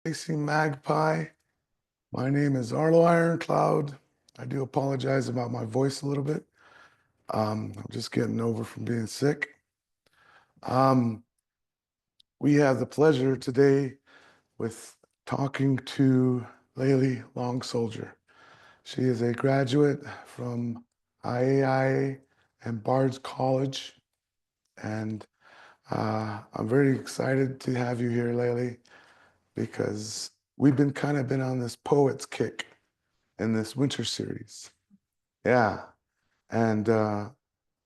Racing Magpie. My name is Arlo Iron Cloud. I do apologize about my voice a little bit. I'm just getting over from being sick. We have the pleasure today with talking to Layli Long Soldier. She is a graduate from IAI and Bard's College, and I'm very excited to have you here, Layli, because we've been on this poets kick in this winter series. Yeah. And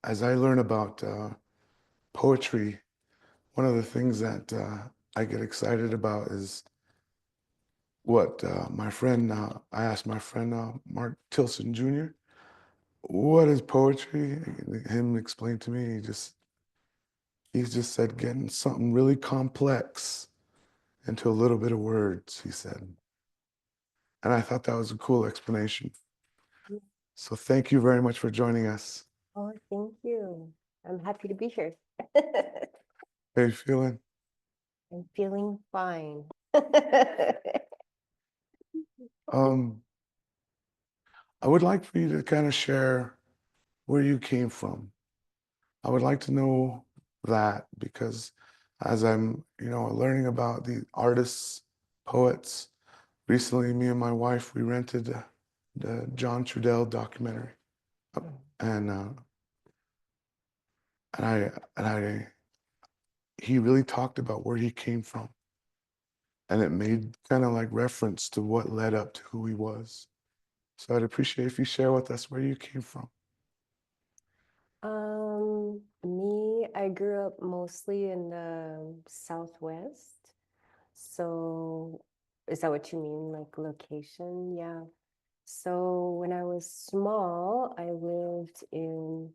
as I learn about poetry, one of the things that I get excited about is what my friend, I asked my friend Mark Tilson Jr., what is poetry? Him explain to me, he's just said getting something really complex into a little bit of words, he said. And I thought that was a cool explanation. So thank you very much for joining us. Oh, thank you. I'm happy to be here. How you feeling? I'm feeling fine. Um, I would like for you to kind of share where you came from. I would like to know that because as I'm, learning about the artists, poets, recently me and my wife, we rented the John Trudell documentary. And he really talked about where he came from. And it made kind of like reference to what led up to who he was. So I'd appreciate if you share with us where you came from. I grew up mostly in the Southwest. So is that what you mean, like location? Yeah. So when I was small, I lived in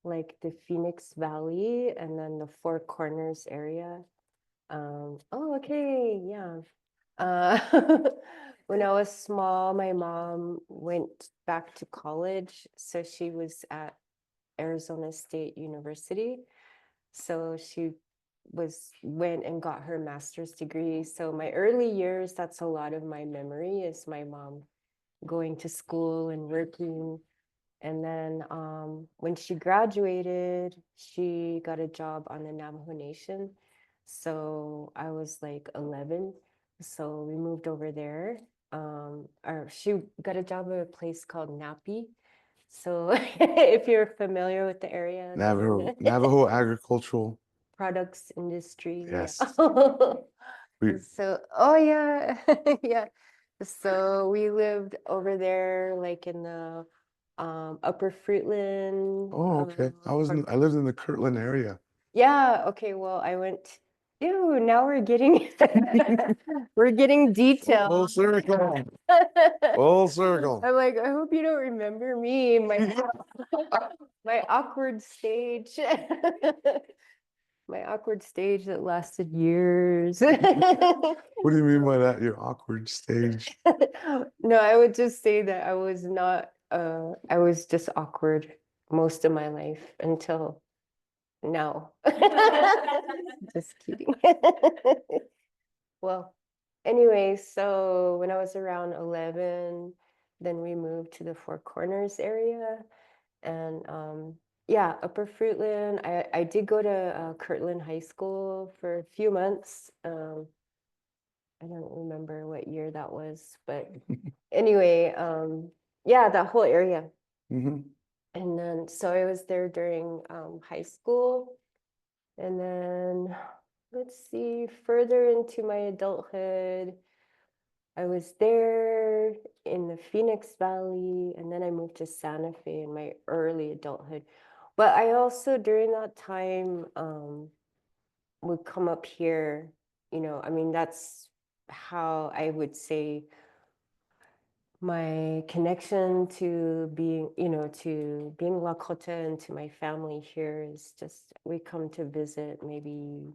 like the Phoenix Valley and then the Four Corners area. Oh, okay, yeah. Uh, when I was small, my mom went back to college, so she was at Arizona State University. So she went and got her master's degree. So my early years, that's a lot of my memory is my mom going to school and working. And then when she graduated, she got a job on the Navajo Nation. So I was like 11. So we moved over there. Or she got a job at a place called Napi. So if you're familiar with the area, Navajo agricultural. products industry. Yeah. Yes. We, So, oh yeah, yeah. So we lived over there, like in the Upper Fruitland. oh, okay. I lived in the Kirtland area. Yeah, okay, well, I went, ew, now we're getting we're getting detailed. Full circle. Full circle. I'm like, I hope you don't remember me, my awkward stage. My awkward stage that lasted years. What do you mean by that? Your awkward stage? No, I would just say that I was not, I was just awkward most of my life until now. Just kidding. Well, anyway, so when I was around 11, then we moved to the Four Corners area. And yeah, Upper Fruitland. I did go to Kirtland High School for a few months. I don't remember what year that was, but anyway, yeah, that whole area. Mm-hmm. And then so I was there during high school. And then let's see, further into my adulthood, I was there in the Phoenix Valley, and then I moved to Santa Fe in my early adulthood. But I also, during that time, would come up here, I mean, that's how I would say my connection to being, to being Lakota and to my family here is just, we come to visit maybe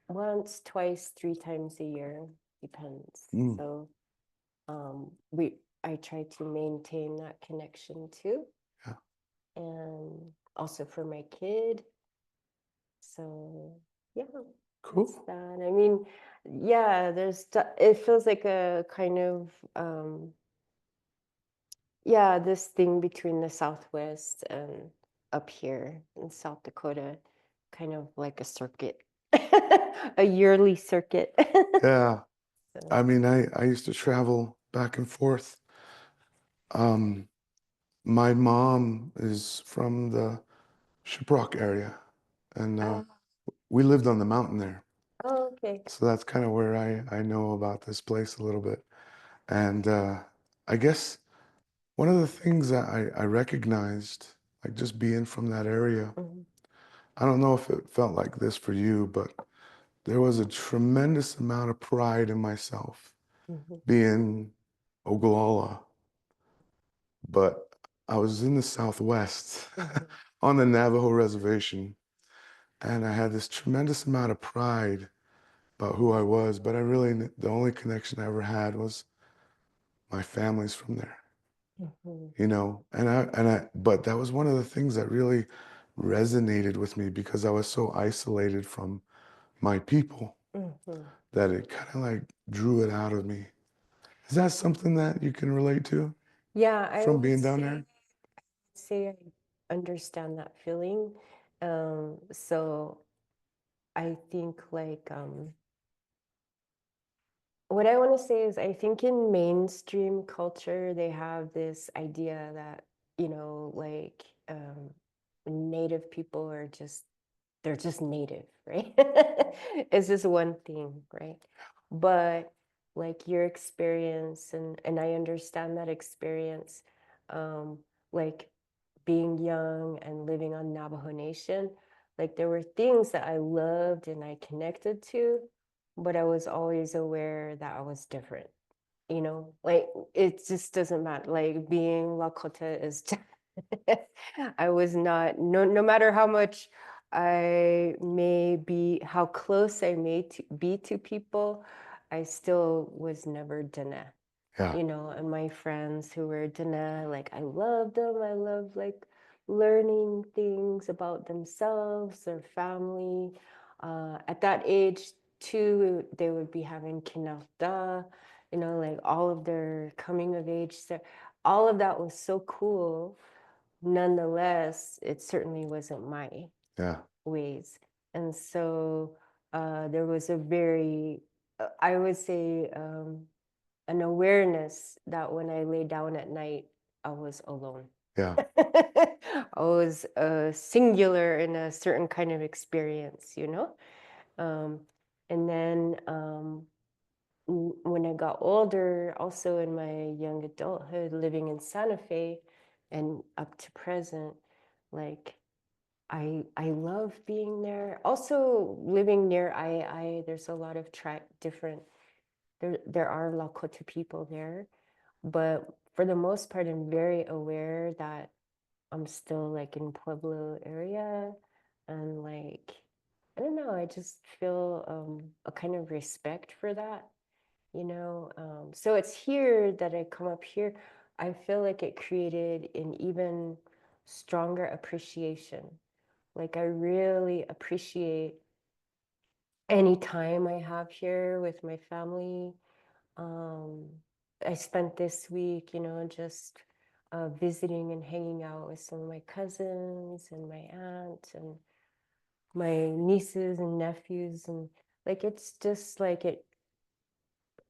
once, twice, 3 times a year, depends. Mm. So I try to maintain that connection too. Yeah. And also for my kid. So yeah, Cool. that's that. I mean, yeah, it feels like a kind of yeah, this thing between the Southwest and up here in South Dakota, kind of like a circuit, a yearly circuit. Yeah. So, I mean, I used to travel back and forth. Um, my mom is from the Shiprock area, and uh, we lived on the mountain there. oh, okay. So that's kind of where I know about this place a little bit. And I guess one of the things that I recognized, like just being from that area, Mhm, I don't know if it felt like this for you, but there was a tremendous amount of pride in myself mhm, being Oglala, but I was in the Southwest mhm, on the Navajo reservation, and I had this tremendous amount of pride about who I was, but the only connection I ever had was my family's from there, mhm, you know, but that was one of the things that really resonated with me because I was so isolated from my people mhm. that it kind of like drew it out of me. Is that something that you can relate to Yeah, I from would being down there? say I understand that feeling. So I think like what I want to say is I think in mainstream culture they have this idea that, like native people are just they're just native, right? It's just one thing, right? But like your experience and I understand that experience, um, like being young and living on Navajo Nation, like there were things that I loved and I connected to, but I was always aware that I was different. Like it just doesn't matter. Like being Lakota is just I was not no matter how much I may be how close I may be to people, I still was never Diné. Yeah, And my friends who were Diné, like I loved them. I loved like learning things about themselves, their family. At that age too, they would be having kinafta, like all of their coming of age. So all of that was so cool. Nonetheless, it certainly wasn't my yeah, ways. And so there was a very, I would say, an awareness that when I lay down at night, I was alone. yeah, I was singular in a certain kind of experience. Um, and then when I got older, also in my young adulthood, living in Santa Fe and up to present, like I love being there. Also living near there's a lot of different there are Lakota people there, but for the most part, I'm very aware that I'm still like in Pueblo area, and like I don't know, I just feel a kind of respect for that. So it's here that I come up here. I feel like it created an even stronger appreciation. Like I really appreciate any time I have here with my family. Um, I spent this week, just visiting and hanging out with some of my cousins and my aunt and my nieces and nephews. And like, it's just like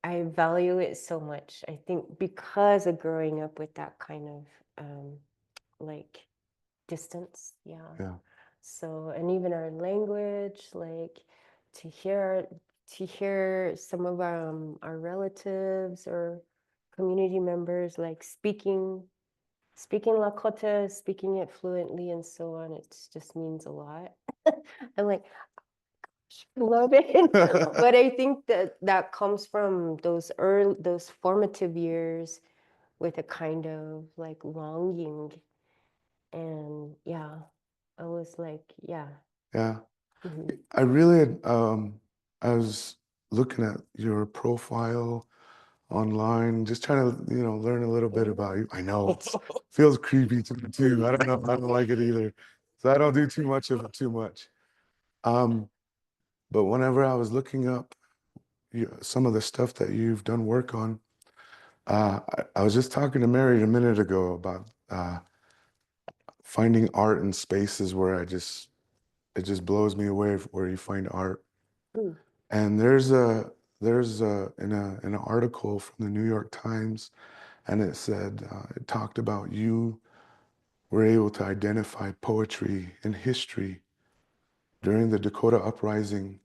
I value it so much. I think because of growing up with that kind of like distance. Yeah. yeah, So, and even our language, like to hear to hear some of our relatives or community members like speaking Lakota, speaking it fluently and so on, it just means a lot. I'm like, love it. But I think that that comes from those formative years with a kind of like longing. And yeah, I was like, yeah. yeah. Mhm. I really I was looking at your profile online, just trying to, learn a little bit Mhm. about you. I know it feels creepy to me too. I don't know. I don't like it either. So I don't do too much of it too much. Um, but whenever I was looking up some of the stuff that you've done work on. I was just talking to Mary a minute ago about finding art in spaces where it just blows me away where you find art. Mm. And in an article from the New York Times, and it said it talked about you were able to identify poetry and history during the Dakota Uprising.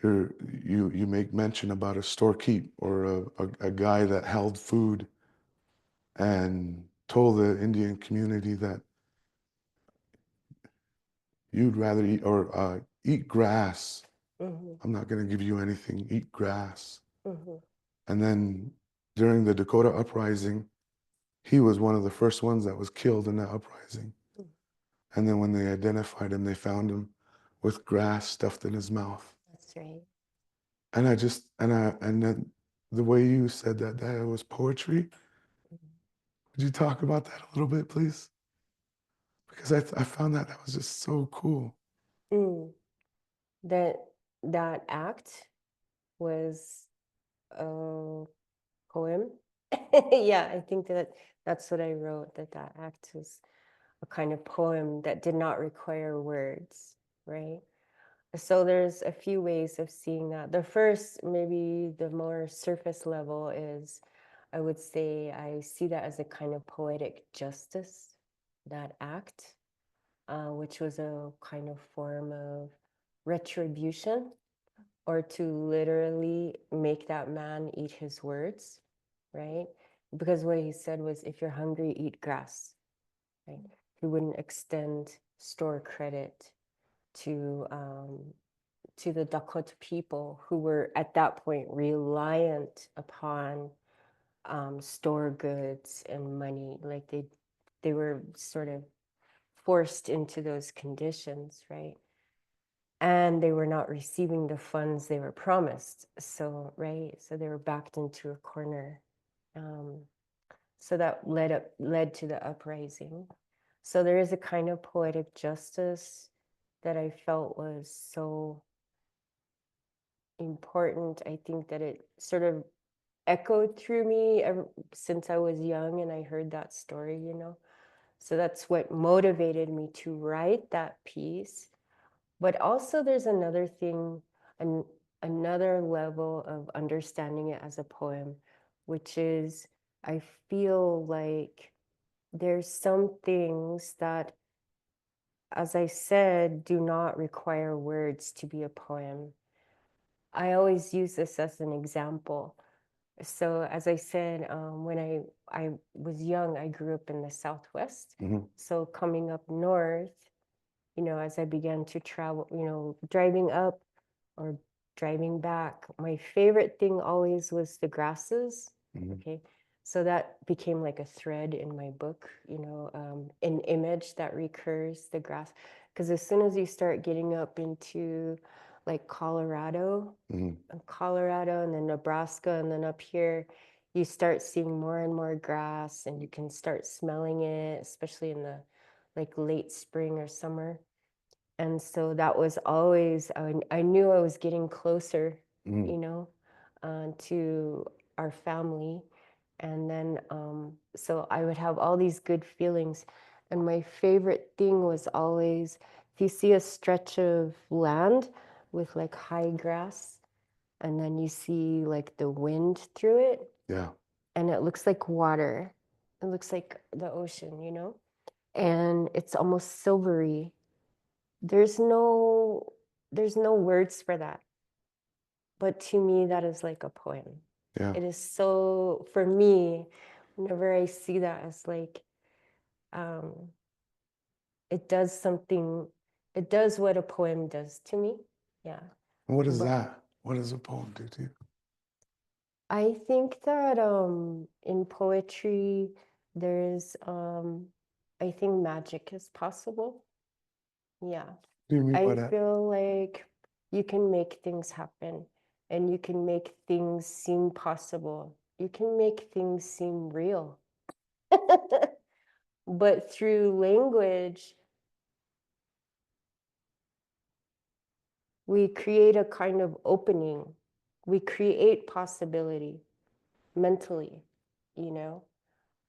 You make mention about a storekeep or a guy that held food and told the Indian community that you'd rather eat grass. Mm-hmm. I'm not going to give you anything. Eat grass. Mm-hmm. And then during the Dakota Uprising, he was one of the first ones that was killed in that uprising. Mm. And then when they identified him, they found him with grass stuffed in his mouth. That's right. And and then the way you said that it was poetry. Could you talk about that a little bit, please? Because I found that was just so cool. Mm. That that act was a poem. Yeah, I think that's what I wrote, that act was a kind of poem that did not require words, right? So there's a few ways of seeing that. The first, maybe the more surface level, is I would say I see that as a kind of poetic justice, that act, which was a kind of form of retribution, or to literally make that man eat his words, right? Because what he said was, if you're hungry, eat grass, right? He wouldn't extend store credit to the Dakota people, who were at that point reliant upon store goods and money. Like they were sort of forced into those conditions, right? And they were not receiving the funds they were promised. So, right, so they were backed into a corner. Um, so that led to the uprising. So there is a kind of poetic justice that I felt was so important. I think that it sort of echoed through me ever since I was young and I heard that story, you know. So that's what motivated me to write that piece. But also there's another thing, another level of understanding it as a poem, which is I feel like there's some things that, as I said, do not require words to be a poem. I always use this as an example. So, as I said, when I was young, I grew up in the Southwest. Mm-hmm. So, coming up north, you know, as I began to travel, you know, driving up or driving back, my favorite thing always was the grasses. Mm-hmm. Okay. So that became like a thread in my book, you know, an image that recurs, the grass. Because as soon as you start getting up into like Mm-hmm. Colorado and then Nebraska, and then up here, you start seeing more and more grass and you can start smelling it, especially in the like late spring or summer. And so that was always, I knew I was getting closer, Mm-hmm. you know, to our family. And then, so I would have all these good feelings. And my favorite thing was always, if you see a stretch of land with like high grass, and then you see like the wind through it, Yeah. and it looks like water. It looks like the ocean, you know, and it's almost silvery. There's no there's no words for that. But to me, that is like a poem. Yeah. It is so, for me, whenever I see that, as like, um, it does something, it does what a poem does to me. Yeah. And what is But that? What does a poem do to you? I think that in poetry, there's, I think magic is possible. Yeah. What do you mean by I that? feel like you can make things happen and you can make things seem possible. You can make things seem real. But through language, we create a kind of opening. we create possibility mentally, you know?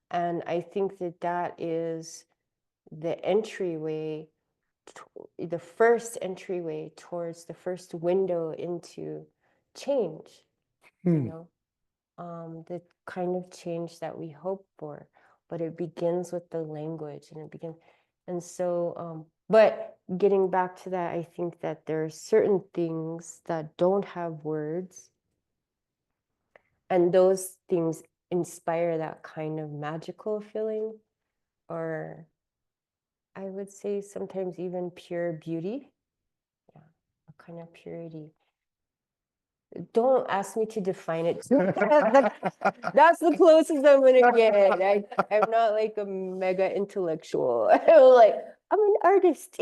And I think that that is the entryway, the first entryway towards the first window into change, you Hmm. know, the kind of change that we hope for. But it begins with the language and it begins. And so, but getting back to that, I think that there are certain things that don't have words, and those things inspire that kind of magical feeling, or I would say sometimes even pure beauty. Yeah, a kind of purity. Don't ask me to define it. That's the closest I'm gonna get. I'm not like a mega intellectual. I'm like, I'm an artist.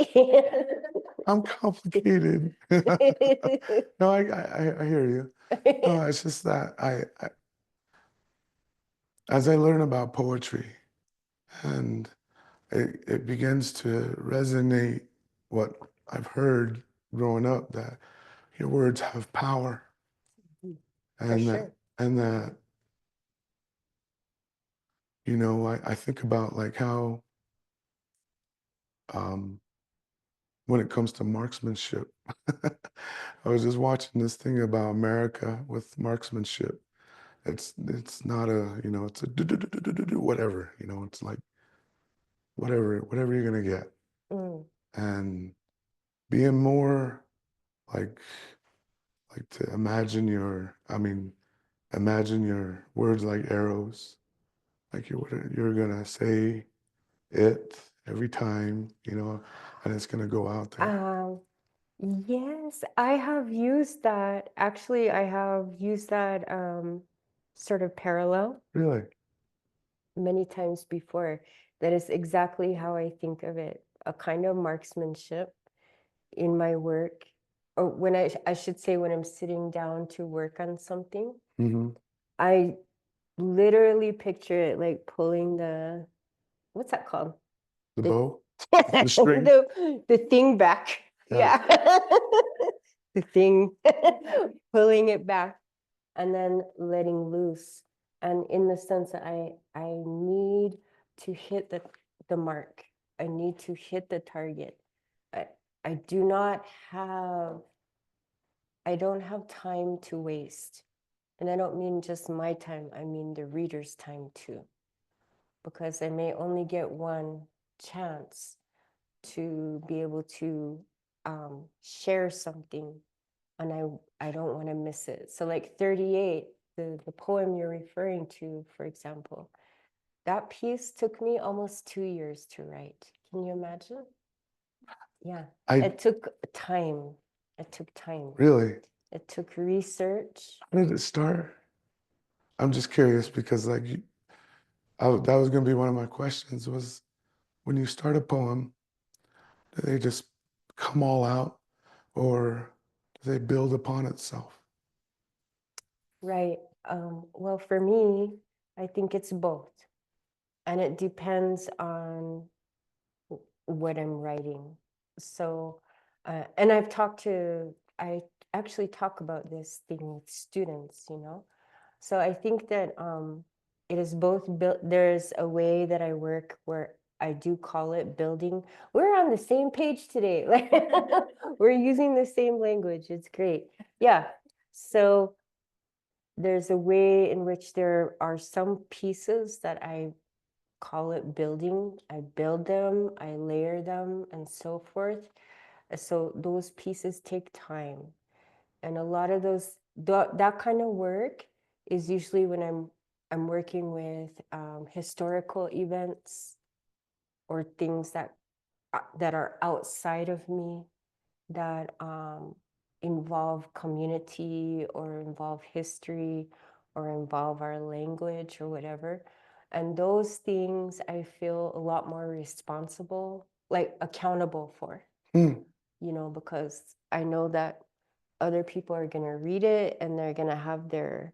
I'm complicated. No, I hear you. No, it's just that as I learn about poetry and it begins to resonate what I've heard growing up, that your words have power, For and that sure. and that I think about like how um, when it comes to marksmanship, I was just watching this thing about America with marksmanship. It's not a, it's a whatever, it's like whatever you're gonna get. Mm. And being more like to imagine your words like arrows, like you're gonna say it every time, and it's gonna go out there. Um, yes, I have used that. Actually, I have used that sort of parallel Really? many times before. That is exactly how I think of it, a kind of marksmanship in my work, or when I should say when I'm sitting down to work on something, Mm-hmm. I literally picture it like pulling the, what's that called? The The bow, the string. the thing back. Yeah. Yeah. The thing, pulling it back and then letting loose. And in the sense that I need to hit the mark. I need to hit the target. I I do not have I don't have time to waste. And I don't mean just my time, I mean the reader's time too. Because I may only get one chance to be able to share something, and I don't want to miss it. So like 38, the poem you're referring to, for example, that piece took me almost 2 years to write. Can you imagine? Yeah, I it took time. It took time. really. It took research. How did it start? I'm just curious because like that was gonna be one of my questions was when you start a poem, do they just come all out or do they build upon itself? Right. Well, for me, I think it's both. And it depends on what I'm writing. So, and I actually talk about this thing with students, you know. So I think that it is both built. There's a way that I work where I do call it building. We're on the same page today. Like we're using the same language. It's great. Yeah. So there's a way in which there are some pieces that I call it building. I build them, I layer them, and so forth. So those pieces take time. And a lot of that kind of work is usually when I'm working with historical events or things that are outside of me, that involve community or involve history or involve our language or whatever. And those things I feel a lot more responsible, like accountable for, Hmm. because I know that other people are going to read it and they're going to have their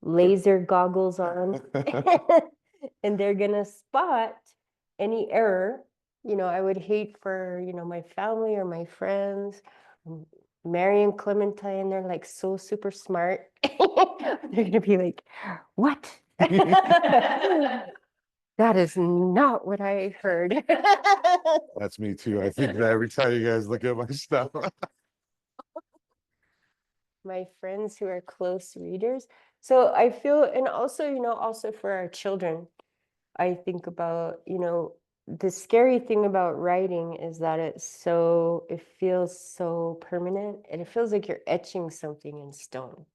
laser goggles on and they're going to spot any error. I would hate for, my family or my friends, Mary and Clementine, they're like so super smart. They're gonna be like, what? That is not what I heard. That's me too. I think that every time you guys look at my stuff. My friends who are close readers. So I feel, and also, also for our children, I think about, the scary thing about writing is that it feels so permanent and it feels like you're etching something in stone.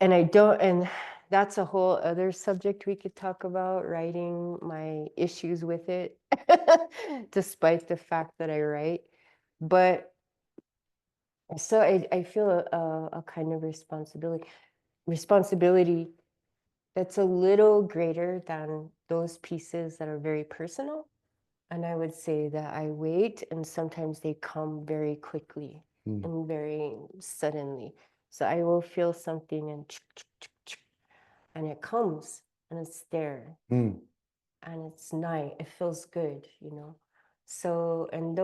And that's a whole other subject we could talk about, writing, my issues with it, despite the fact that I write. But so I feel a kind of responsibility that's a little greater than those pieces that are very personal. And I would say that I wait, and sometimes they come very quickly and very suddenly. So I will feel something and it comes and it's there and it's nice. It feels good, So, and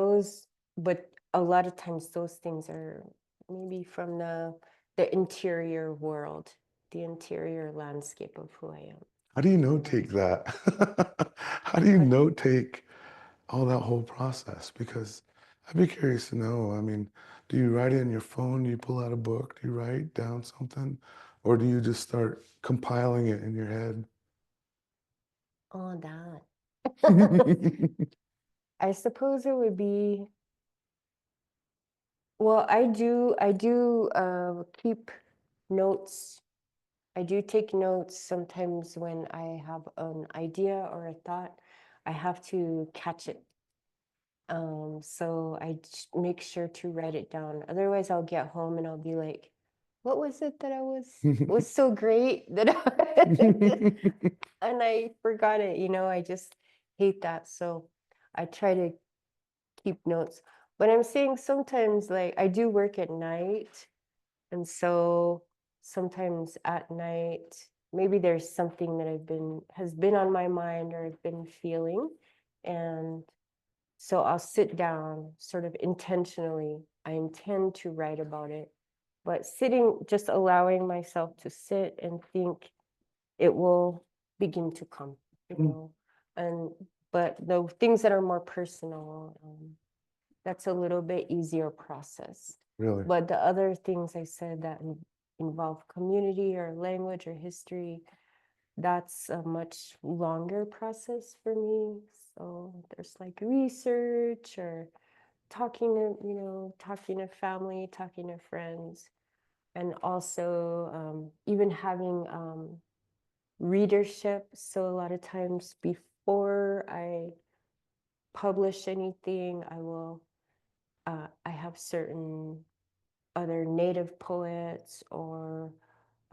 but a lot of times those things are maybe from the interior world, the interior landscape of who I am. How do you note take that? How do you note take all that whole process? Because I'd be curious to know. I mean, do you write it in your phone? Do you pull out a book? Do you write down something? Or do you just start compiling it in your head? Oh, that. I suppose it would be, well, I do keep notes. I do take notes sometimes when I have an idea or a thought. I have to catch it. So I make sure to write it down. Otherwise, I'll get home and I'll be like, what was it that was so great that and I forgot it, I just hate that. So I try to keep notes. But I'm saying sometimes, like, I do work at night, and so sometimes at night, maybe there's something that has been on my mind or I've been feeling, and so I'll sit down sort of intentionally. I intend to write about it, but just allowing myself to sit and think, it will begin to come, and but the things that are more personal, that's a little bit easier process. Really? But the other things I said that involve community or language or history, that's a much longer process for me. So there's like research or talking to family, talking to friends, and also even having readership. So a lot of times before I publish anything, I have certain other native poets or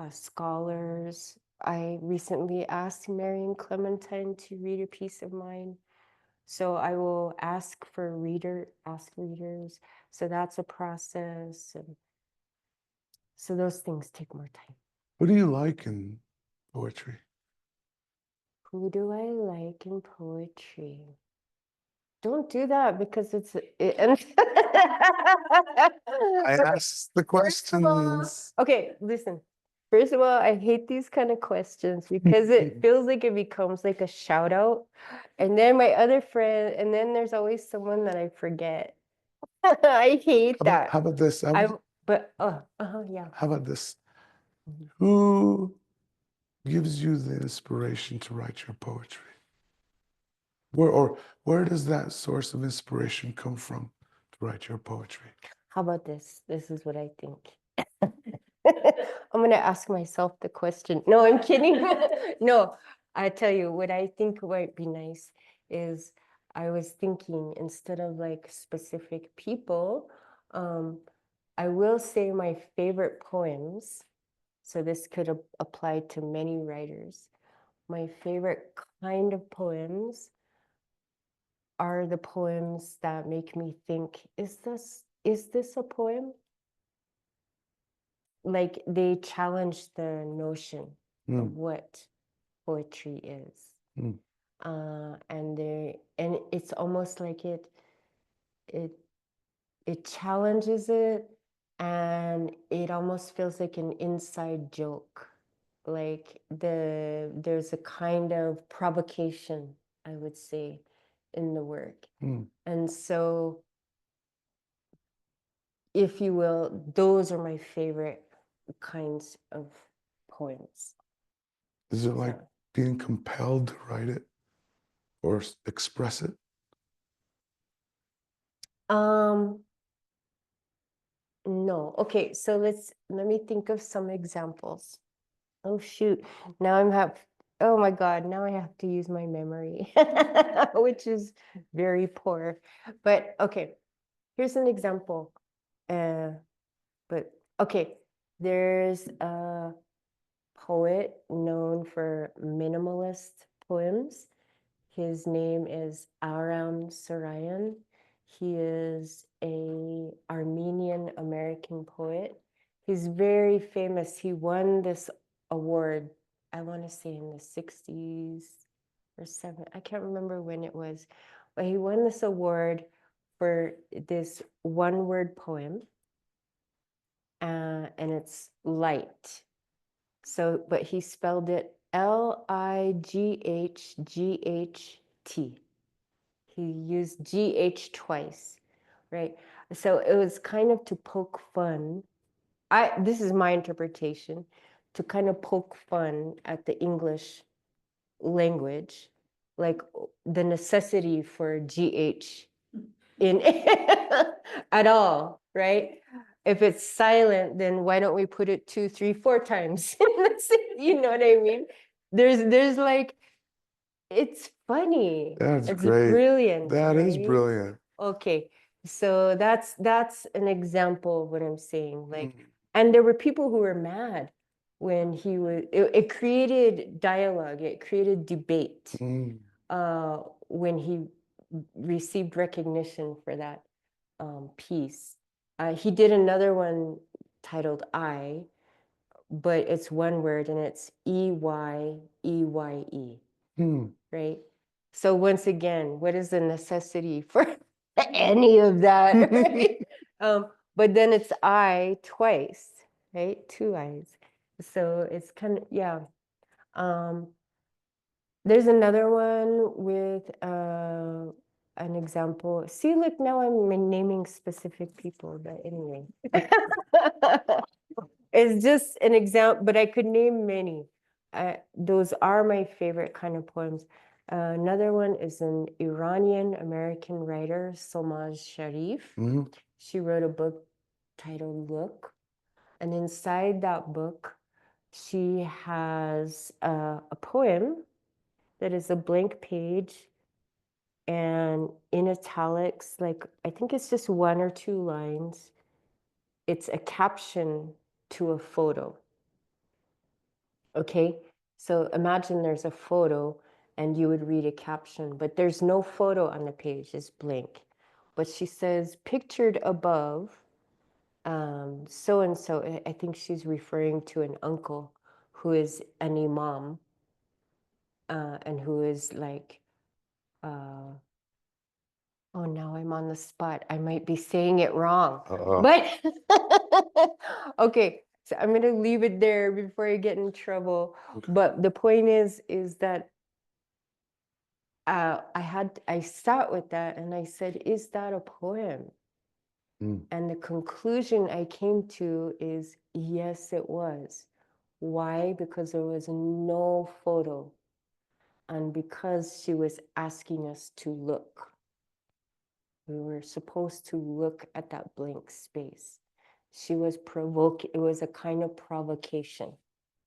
scholars. I recently asked Mary and Clementine to read a piece of mine. So I will ask readers. So that's a process. And so those things take more time. What do you like in poetry? Who do I like in poetry? Don't do that because I asked the questions. okay, listen. First of all, I hate these kind of questions because it feels like it becomes like a shout out. And then my other friend, and then there's always someone that I forget. I hate that. How about this? Yeah. How about this? Who gives you the inspiration to write your poetry? Where does that source of inspiration come from to write your poetry? How about this? This is what I think. I'm gonna ask myself the question. No, I'm kidding. No, I tell you what I think might be nice is I was thinking instead of like specific people, I will say my favorite poems. So this could apply to many writers. My favorite kind of poems are the poems that make me think, is this a poem? Like they challenge the notion of what poetry is. And it's almost like it it challenges it, and it almost feels like an inside joke. Like there's a kind of provocation, I would say, in the work. And so, if you will, those are my favorite kinds of poems. Is it like being compelled to write it or express it? No. Okay, so let me think of some examples. Oh shoot. Now oh my God, now I have to use my memory, which is very poor. But okay, here's an example. But okay, there's a poet known for minimalist poems. His name is Aram Sarayan. He is a Armenian American poet. He's very famous. He won this award, I want to say in the 60s or 70s. I can't remember when it was, but he won this award for this one-word poem, and it's light. So, but he spelled it Lighght. He used GH twice, right? So it was kind of to poke fun. This is my interpretation, to kind of poke fun at the English language, like the necessity for GH in at all, right? If it's silent, then why don't we put it 2, 3, 4 times? You know what I mean? There's like, it's funny. That's It's great. brilliant, That is right? brilliant. Okay, so that's an example of what I'm saying. Like, and there were people who were mad when he was. It created dialogue. It created debate. When he received recognition for that piece. He did another one titled I, but it's one word and it's EYEYE, right? So once again, what is the necessity for any of that, right? But then it's I twice, right? 2 I's. So it's kind of, yeah. There's another one with an example. See, look, now I'm naming specific people, but anyway. It's just an example, but I could name many. Those are my favorite kind of poems. Another one is an Iranian American writer, Solmaz Sharif. She wrote a book titled Look. And inside that book, she has a poem that is a blank page and in italics, like I think it's just 1 or 2 lines. It's a caption to a photo. Okay, so imagine there's a photo and you would read a caption, but there's no photo on the page, it's blank. But she says, pictured above, so and so, I think she's referring to an uncle who is an imam, and who is like, oh, now I'm on the spot. I might be saying it wrong. But okay, so I'm gonna leave it there before I get in trouble. But the point is that I sat with that and I said, is that a poem? And the conclusion I came to is yes, it was. Why? Because there was no photo, and because she was asking us to look. We were supposed to look at that blank space. She was it was a kind of provocation,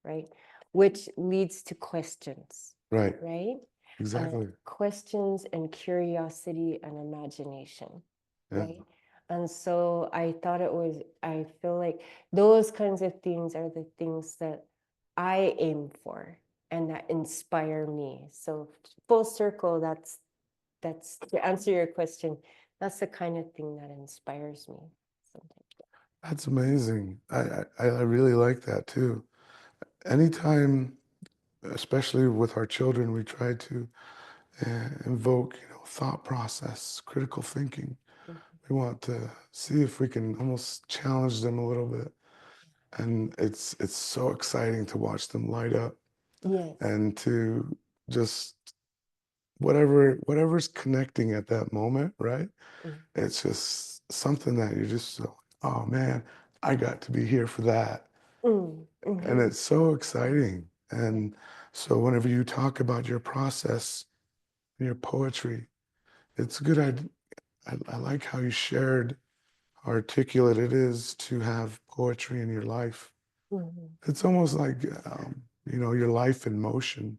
right? Which leads to questions. Right. Right? Exactly. Questions and curiosity and imagination. Right? And so I feel like those kinds of things are the things that I aim for and that inspire me. So full circle, that's to answer your question. That's the kind of thing that inspires me sometimes. That's amazing. I really like that too. Anytime, especially with our children, we try to invoke, thought process, critical thinking. We want to see if we can almost challenge them a little bit. And it's so exciting to watch them light up Yes. and to just whatever's connecting at that moment, right? Mm, It's just something that you're just so, oh man, I got to be here for that. And mhm. it's so exciting. And so whenever you talk about your process, your poetry, it's good. I like how you shared how articulate it is to have poetry in your life. Mhm, It's almost like, your life in motion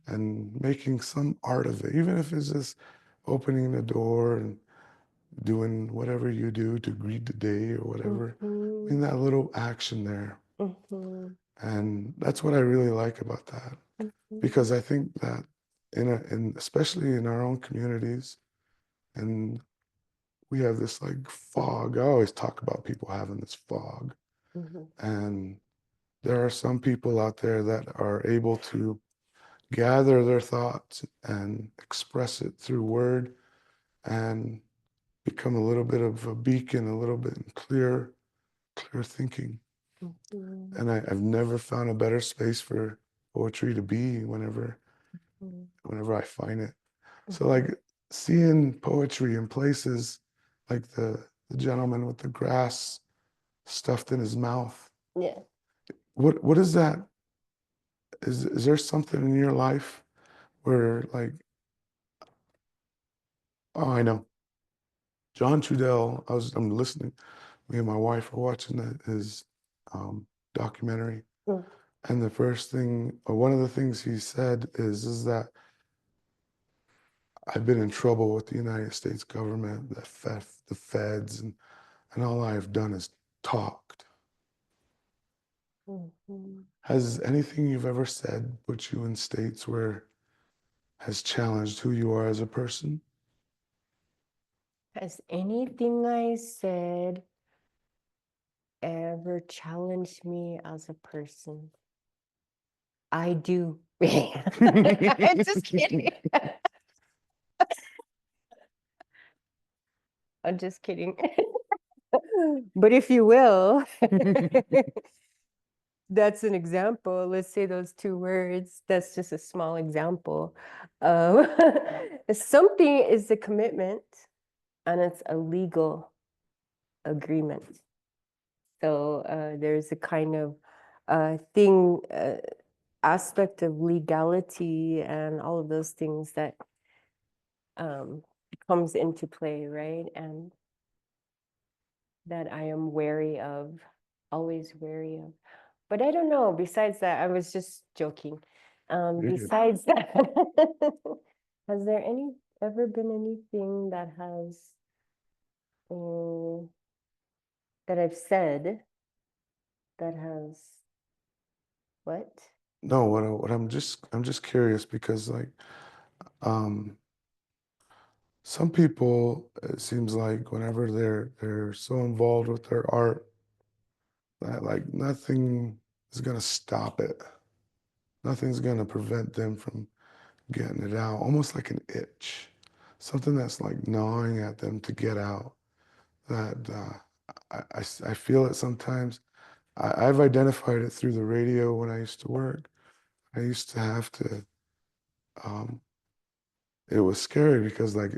and making some art of it, even if it's just opening the door and doing whatever you do to greet the day or whatever. I mhm, mean, that little action there. mhm, And that's what I really like about that. mhm, Because I think that in especially in our own communities, and we have this like fog. I always talk about people having this fog. mhm, And there are some people out there that are able to gather their thoughts and express it through word and become a little bit of a beacon, a little bit clear thinking. mhm, And I've never found a better space for poetry to be mhm, whenever I find it. So mhm. like seeing poetry in places like the gentleman with the grass stuffed in his mouth. Yeah. What is that? Is there something in your life where like, oh, I know. John Trudell, I'm listening, me and my wife are watching his documentary. Mm, And the first thing, or one of the things he said is that I've been in trouble with the United States government, the feds, and all I've done is talked. mhm. Has anything you've ever said put you in states where has challenged who you are as a person? Has anything I said ever challenged me as a person? I do. I'm just kidding. I'm just kidding. But if you will, that's an example. Let's say those two words. That's just a small example. Um, something is a commitment and it's a legal agreement. So there's a kind of thing, aspect of legality and all of those things that comes into play, right? And that I am wary of, always wary of. But I don't know. Besides that, I was just joking. You're good. Besides that, has there ever been anything um, that I've said that has what? No, what I'm just curious because like um some people, it seems like whenever they're so involved with their art that like nothing is gonna stop it. Nothing's gonna prevent them from getting it out, almost like an itch, something that's like gnawing at them to get out. That I feel it sometimes. I've identified it through the radio when I used to work. I used to have to. Um, it was scary because, like,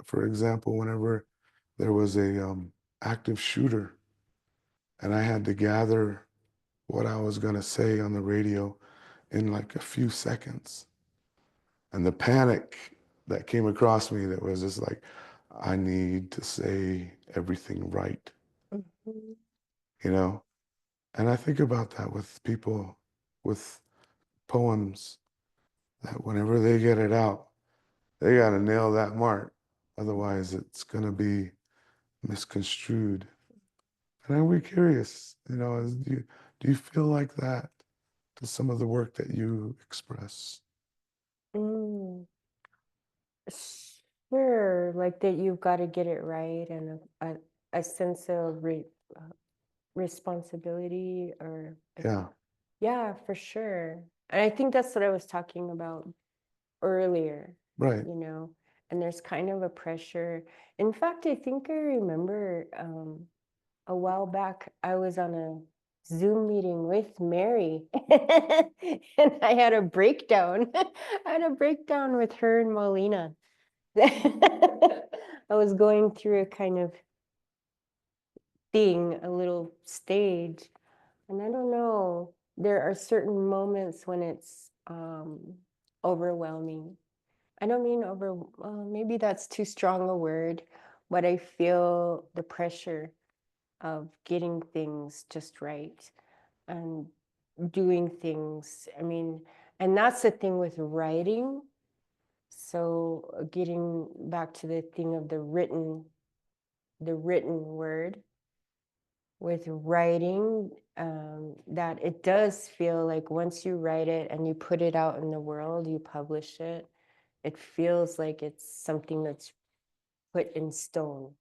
for example, whenever there was a active shooter, and I had to gather what I was gonna say on the radio in like a few seconds, and the panic that came across me that was just like, I need to say everything right, Mhm. you know? And I think about that with people with poems that whenever they get it out, they got to nail that mark. Otherwise, it's going to be misconstrued. And I'm really curious, do you feel like that to some of the work that you express? Mm. Sure, like that you've got to get it right and a sense of uh, responsibility or Yeah, yeah, for sure. And I think that's what I was talking about earlier, right. you know. and there's kind of a pressure. In fact, I think I remember a while back, I was on a Zoom meeting with Mary and I had a breakdown. I had a breakdown with her and Molina. I was going through a kind of thing, a little stage, and I don't know, there are certain moments when it's overwhelming. I don't mean maybe that's too strong a word, but I feel the pressure of getting things just right and doing things. I mean, and that's the thing with writing. So getting back to the thing of the written word with writing, that it does feel like once you write it and you put it out in the world, you publish it, it feels like it's something that's put in stone.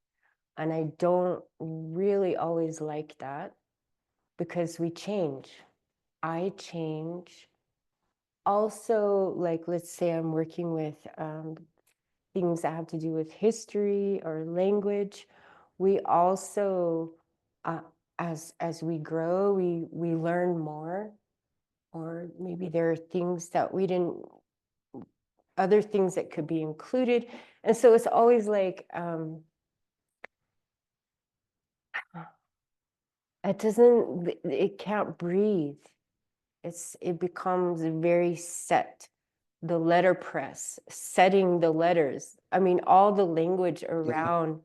And I don't really always like that because we change. I change. Also, like, let's say I'm working with things that have to do with history or language. We also, uh, as we grow, we learn more, or maybe there are things that we didn't, other things that could be included, and so it's always like it can't breathe. It becomes very set. The letter press, setting the letters. I mean, all the language around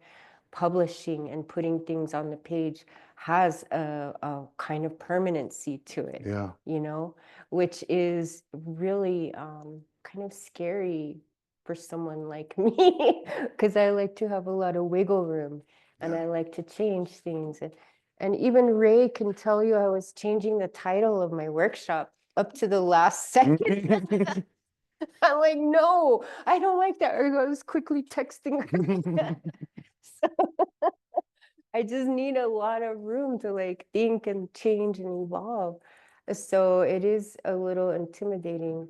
publishing and putting things on the page has a kind of permanency to it, Yeah. which is really kind of scary for someone like me, because I like to have a lot of wiggle room and Yeah. I like to change things. And even Ray can tell you I was changing the title of my workshop up to the last second. I'm like, no, I don't like that. I was quickly texting her. So I just need a lot of room to like think and change and evolve. So it is a little intimidating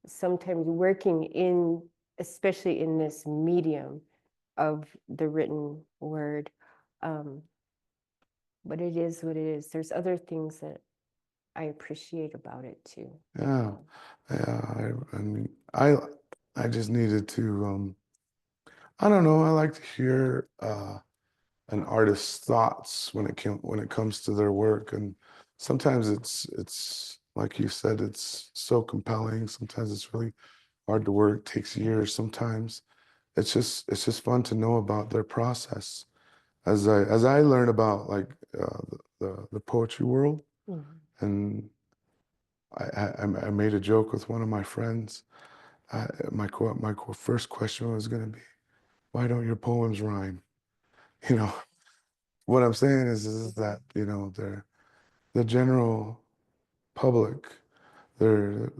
sometimes working in, especially in this medium of the written word. Um, but it is what it is. There's other things that I appreciate about it too. Yeah. Yeah. I mean, I just needed to, I don't know. I like to hear an artist's thoughts when it comes to their work, and sometimes it's like you said, it's so compelling. Sometimes it's really hard to work, takes years. Sometimes it's just fun to know about their process. As I learn about like the poetry world, Mhm. and I made a joke with one of my friends. My first question was going to be, why don't your poems rhyme? You know, what I'm saying is that, the general public, their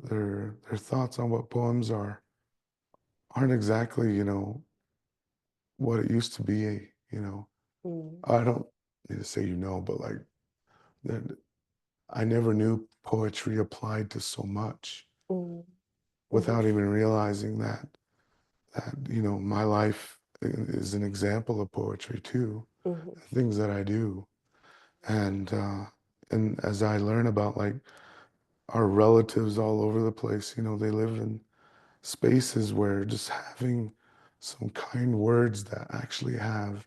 thoughts on what poems aren't exactly, what it used to be, you know. Mm, I don't need to say, but like that I never knew poetry applied to so much mm, mhm, without even realizing that my life is an example of poetry too, mhm, things that I do. And as I learn about like our relatives all over the place, they live in spaces where just having some kind words that actually have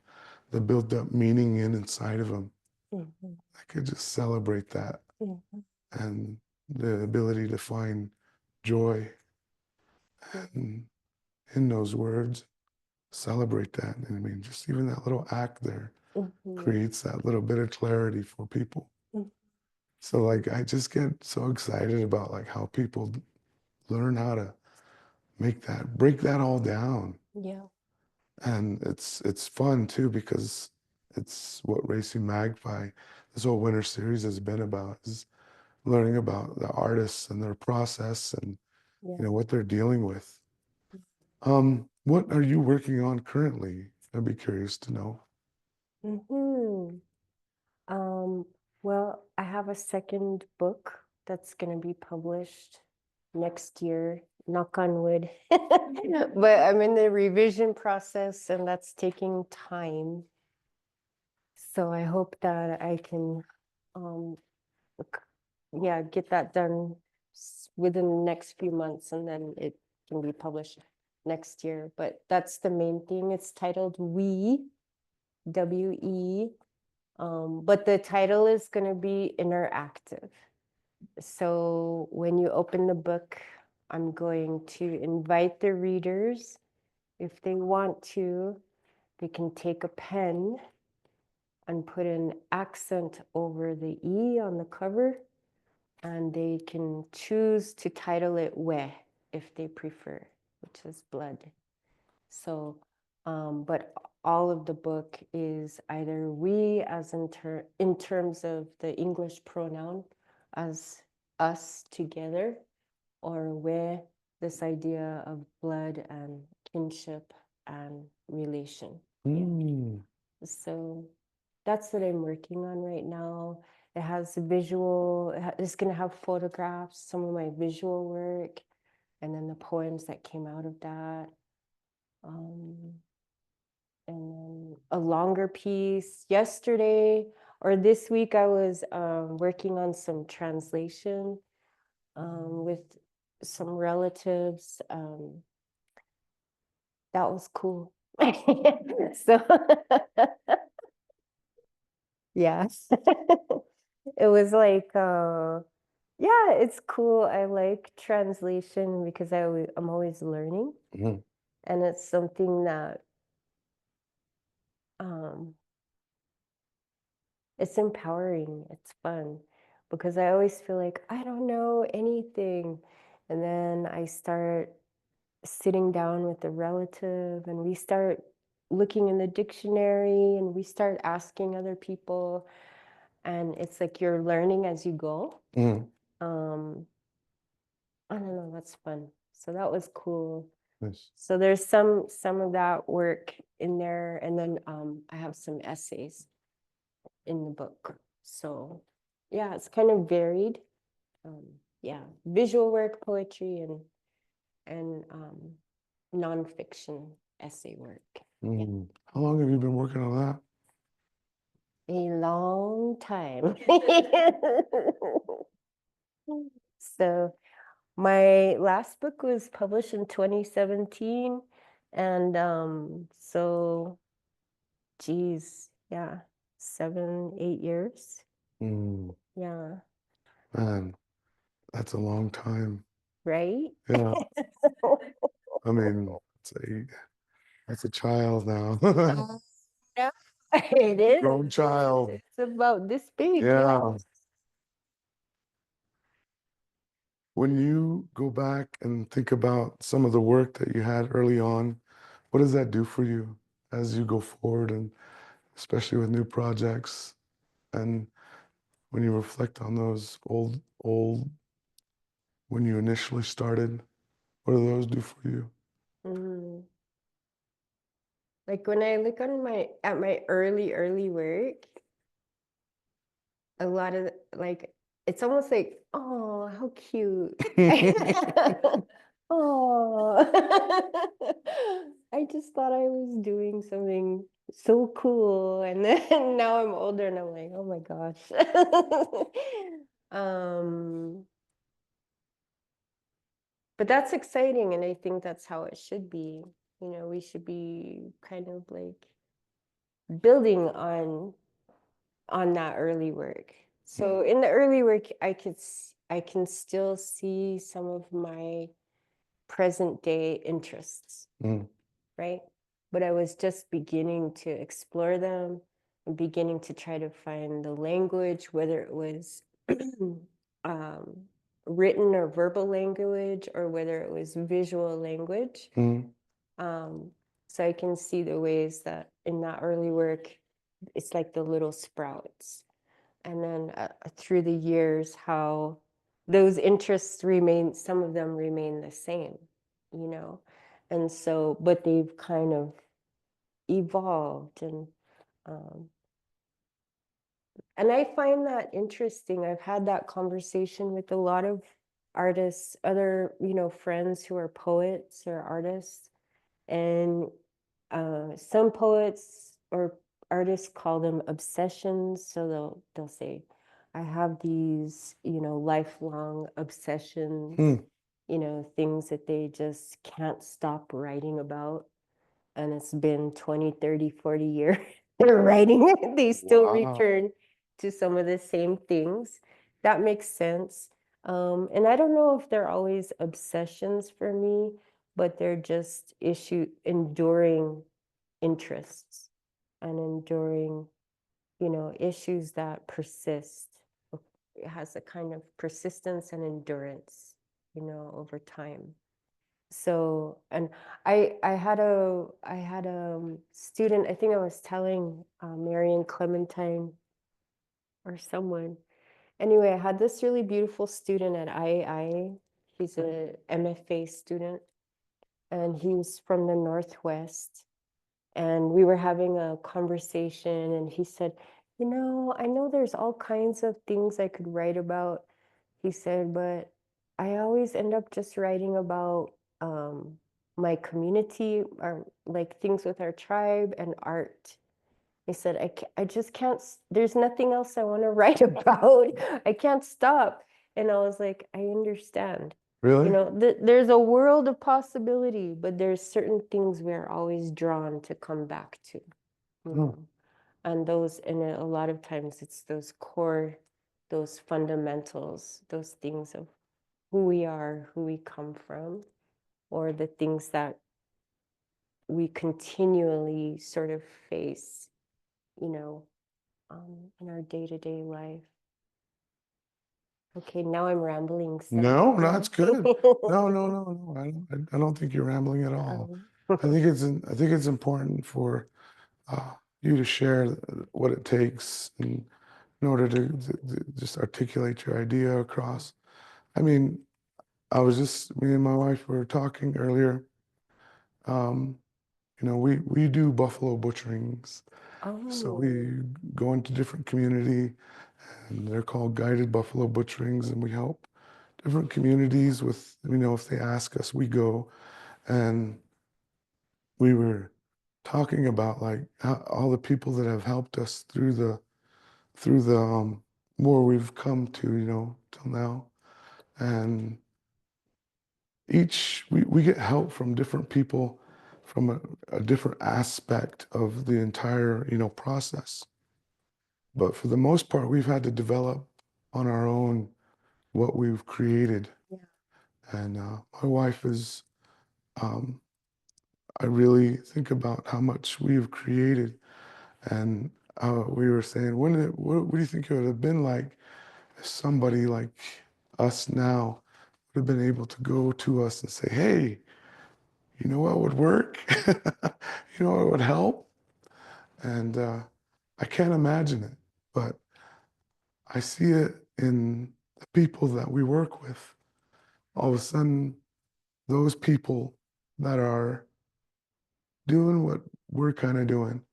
the built up meaning inside of them, mhm, I could just celebrate that, mhm, and the ability to find joy mhm, in, in those words, celebrate that. And I mean, just even that little act there mhm, creates that little bit of clarity for people. mhm. So like I just get so excited about like how people learn how to break that all down. Yeah. And it's fun too because it's what Racing Magpie, this whole winter series has been about, is learning about the artists and their process and Yeah. what they're dealing with. What are you working on currently? I'd be curious to know. Hmm. Um, well, I have a second book that's going to be published next year knock on wood. But I'm in the revision process and that's taking time. So I hope that I can, yeah, get that done within the next few months and then it can be published next year. But that's the main thing. It's titled We, W-E. But the title is going to be interactive. So when you open the book, I'm going to invite the readers, if they want to, they can take a pen and put an accent over the E on the cover, and they can choose to title it We if they prefer, which is blood. So, but all of the book is either we as in terms of the English pronoun as us together, or we, this idea of blood and kinship and relation. Mm. Yeah. So that's what I'm working on right now. It has a visual, it's going to have photographs, some of my visual work, and then the poems that came out of that. And then a longer piece. Yesterday or this week, I was working on some translation with some relatives. That was cool. So yeah, it was like yeah, it's cool. I like translation because I'm always learning, Mhm. and it's something that it's empowering. It's fun because I always feel like I don't know anything. And then I start sitting down with a relative and we start looking in the dictionary and we start asking other people. And it's like you're learning as you go. Mhm. I don't know, that's fun. So that was cool. Nice. So there's some of that work in there. And then I have some essays in the book. So yeah, it's kind of varied. Yeah, visual work, poetry, and nonfiction essay work. Yeah. Mm. How long have you been working on that? A long time. So my last book was published in 2017. And so, geez, yeah, 7, 8 years. Mm. Yeah. Man, that's a long time. Right? Yeah. I mean, that's a child now. Yeah, it is. Grown child. It's about this big. Yeah. When you go back and think about some of the work that you had early on, what does that do for you as you go forward, and especially with new projects? And when you reflect on those old, when you initially started, what do those do for you? Mm. Like when I look on at my early work, a lot of like it's almost like, oh, how cute. Oh, I just thought I was doing something so cool, and then now I'm older and I'm like, oh my gosh. Um, but that's exciting, and I think that's how it should be. You know, we should be kind of like building on that early work. So in the early work, I can still see some of my present day interests, Mm. right? But I was just beginning to explore them and beginning to try to find the language, whether it was written or verbal language, or whether it was visual language. Mm. So I can see the ways that in that early work, it's like the little sprouts. And then through the years, how those interests remain, some of them remain the same, you know? And so, but they've kind of evolved. Um, and I find that interesting. I've had that conversation with a lot of artists, other, friends who are poets or artists. And some poets or artists call them obsessions. So they'll say, I have these, lifelong obsessions, Hmm. things that they just can't stop writing about. And it's been 20, 30, 40 years they're writing it. They still Wow. return to some of the same things. That makes sense. And I don't know if they're always obsessions for me, but they're just enduring interests and enduring, issues that persist. It has a kind of persistence and endurance, over time. So, and I had a student, I think I was telling Marion Clementine or someone. Anyway, I had this really beautiful student at IAI. He's a MFA student, and he's from the Northwest. And we were having a conversation, and he said, I know there's all kinds of things I could write about. He said, but I always end up just writing about my community or like things with our tribe and art. He said, I just can't, there's nothing else I want to write about. I can't stop. And I was like, I understand. Really? There's a world of possibility, but there's certain things we're always drawn to come back to. Hmm. And a lot of times it's those core, those fundamentals, those things of who we are, who we come from, or the things that we continually sort of face, you know, in our day-to-day life. Okay, now I'm rambling. No, Yeah. that's good. No. I don't think you're rambling at all. I think it's important for you to share what it takes in order to just articulate your idea across. I mean, me and my wife were talking earlier. Um, we do buffalo butcherings. So Oh, we go into different community and they're called guided buffalo butcherings, and we help different communities with, if they ask us, we go. And we were talking about like all the people that have helped us through the where we've come to, till now. And we get help from different people from a different aspect of the entire, process. But for the most part, we've had to develop on our own what we've created. yeah. And my wife is, um, I really think about how much we've created. And we were saying, what do you think it would have been like if somebody like us now would have been able to go to us and say, hey, you know what would work? You know what would help? And I can't imagine it, but I see it in the people that we work with. All of a sudden, those people that are doing what we're kind of doing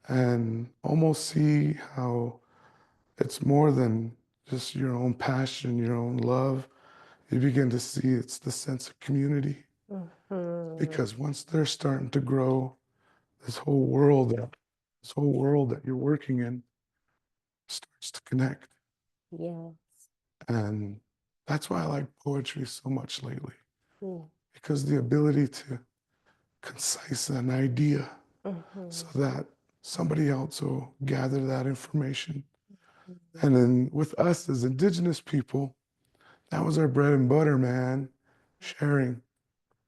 and almost see how it's more than just your own passion, your own love. You begin to see it's the sense of community. Mhm. Because once they're starting to grow, this whole world that this whole world that you're working in starts to connect. Yeah. And that's why I like poetry so much lately, Mm. because the ability to concise an idea so Mhm. that somebody else will gather that information. Mhm. And then with us as indigenous people, that was our bread and butter, man, sharing.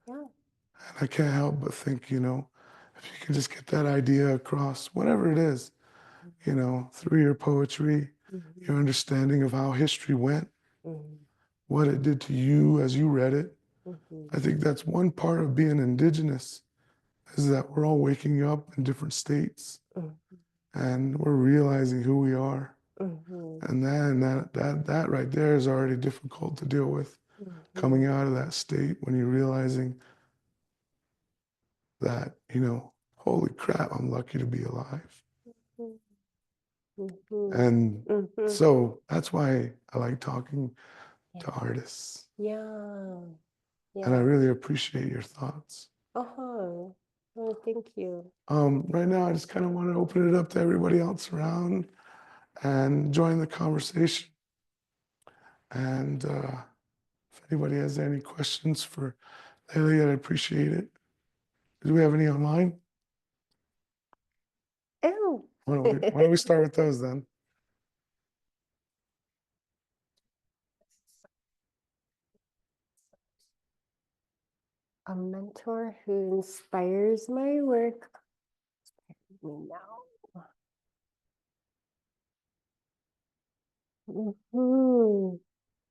Yeah. And I can't help but think, if you can just get that idea across, whatever it is, through your poetry, Mhm. your understanding of how history went, Mhm. what it did to you as you read it. Mhm. I think that's one part of being indigenous is that we're all waking up in different states Mhm. and we're realizing who we are. Mhm. And then that right there is already difficult to deal with Mhm. coming out of that state when you're realizing that, holy crap, I'm lucky to be alive. Mhm. And Mhm. so that's why I like talking to artists. Yeah. And I Yeah. really appreciate your thoughts. Uh-huh. Oh, thank you. Right now, I just kind of want to open it up to everybody else around and join the conversation. And if anybody has any questions for Layli, I'd appreciate it. Do we have any online? Ew. Why don't we start with those then? A mentor who inspires my work. Me now.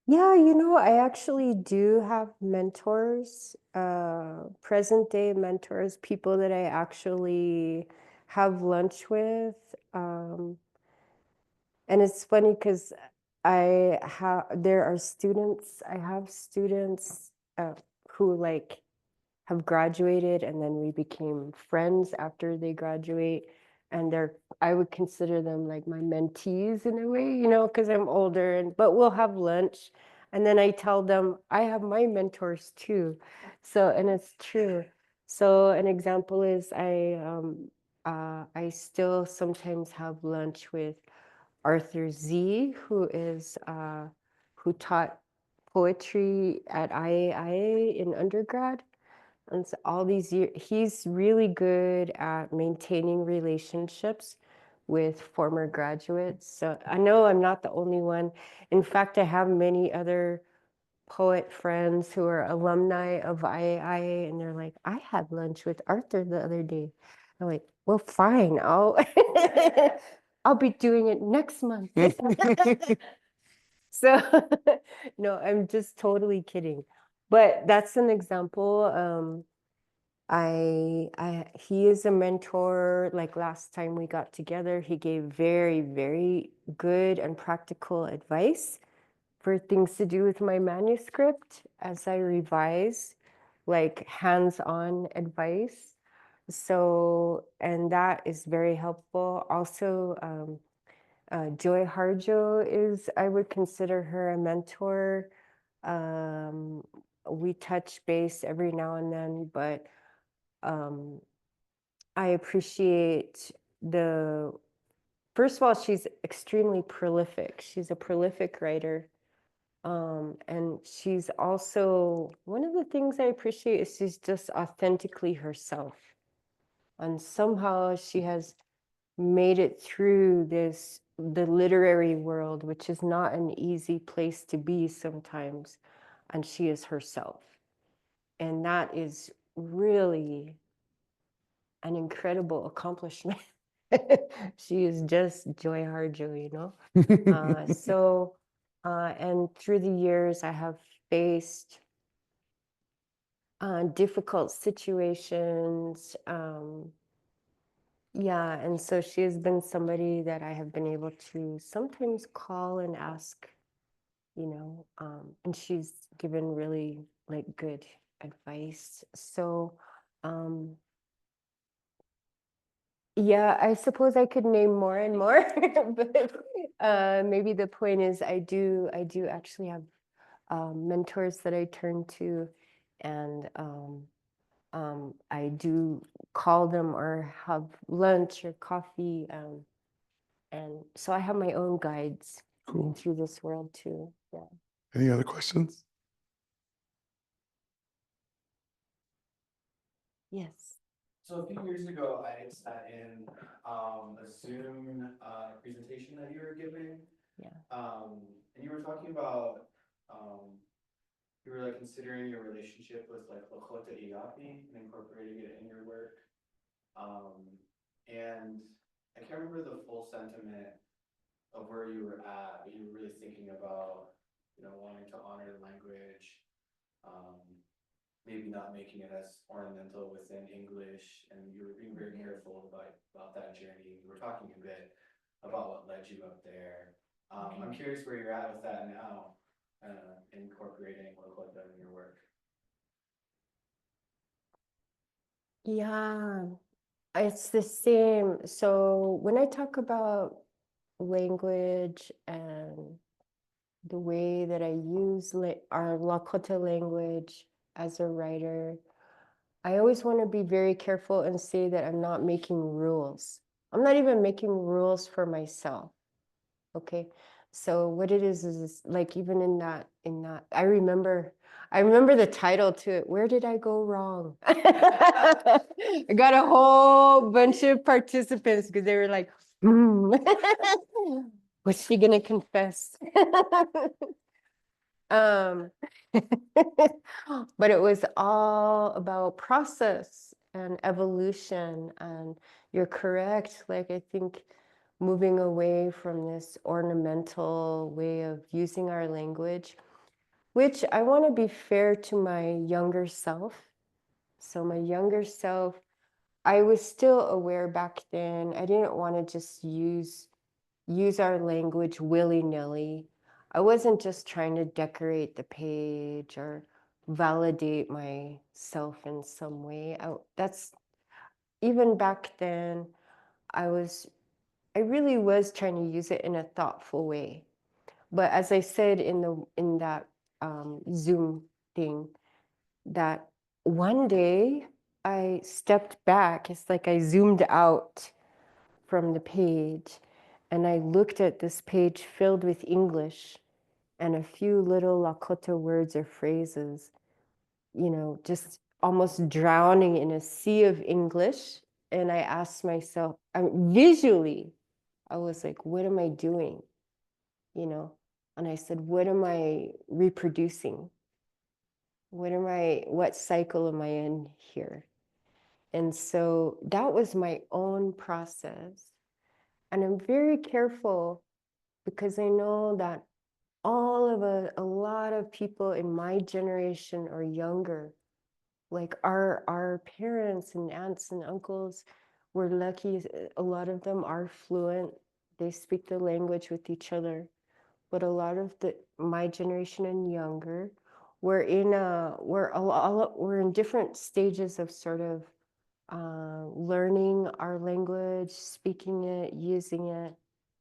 Yeah, I actually do have mentors, present day mentors, people that I actually have lunch with. And it's funny because there are students, I have students who like have graduated and then we became friends after they graduate. And I would consider them like my mentees in a way, because I'm older but we'll have lunch. And then I tell them I have my mentors too. So, and it's true. So an example is I still sometimes have lunch with Arthur Z, who taught poetry at IAI in undergrad. And so all these years, he's really good at maintaining relationships with former graduates. So I know I'm not the only one. In fact, I have many other poet friends who are alumni of IAI, and they're like, I had lunch with Arthur the other day. I'm like, well, fine, I'll be doing it next month. So no, I'm just totally kidding. But that's an example. He is a mentor. Like last time we got together, he gave very, very good and practical advice for things to do with my manuscript as I revise, like hands-on advice. So, and that is very helpful. Also, Joy Harjo I would consider her a mentor. Um, we touch base every now and then, but um, I appreciate first of all, she's extremely prolific. She's a prolific writer. And she's also, one of the things I appreciate is she's just authentically herself. And somehow she has made it through the literary world, which is not an easy place to be sometimes. And she is herself. And that is really an incredible accomplishment. She is just Joy Harjo. And through the years, I have faced difficult situations. Yeah, and so she has been somebody that I have been able to sometimes call and ask, and she's given really like good advice. So, um, yeah, I suppose I could name more and more, but maybe the point is I do actually have mentors that I turn to, and I do call them or have lunch or coffee, and so I have my own guides Cool. through this world too. Yeah. Any other questions? Yes. So a few years ago, I had sat in a Zoom presentation that you were giving. Yeah. And you were talking about you were like considering your relationship with like Lakota Iapi and incorporating it in your work. And I can't remember the full sentiment of where you were at, but you were really thinking about, wanting to honor the language, maybe not making it as ornamental within English, and you were being very careful about that journey. We were talking a bit about what led you up there. I'm curious where you're at with that now, incorporating Lakota in your work. Yeah, it's the same. So when I talk about language and the way that I use our Lakota language as a writer. I always want to be very careful and say that I'm not making rules. I'm not even making rules for myself. Okay. So what it is like even in that I remember the title to it. Where did I go wrong? I got a whole bunch of participants because they were like, what's she gonna confess? Um, but it was all about process and evolution. And you're correct. Like, I think moving away from this ornamental way of using our language, which I want to be fair to my younger self. So, my younger self, I was still aware back then. I didn't want to just use our language willy-nilly. I wasn't just trying to decorate the page or validate myself in some way. That's even back then, I really was trying to use it in a thoughtful way. But as I said in that Zoom thing, that one day I stepped back. It's like I zoomed out from the page and I looked at this page filled with English and a few little Lakota words or phrases, just almost drowning in a sea of English. And I asked myself, visually, I was like, what am I doing? And I said, what am I reproducing? What cycle am I in here? And so that was my own process. And I'm very careful because I know that a lot of people in my generation or younger, like our parents and aunts and uncles, were lucky. A lot of them are fluent. They speak the language with each other. But a lot of my generation and younger, we're in different stages of sort of learning our language, speaking it, using it.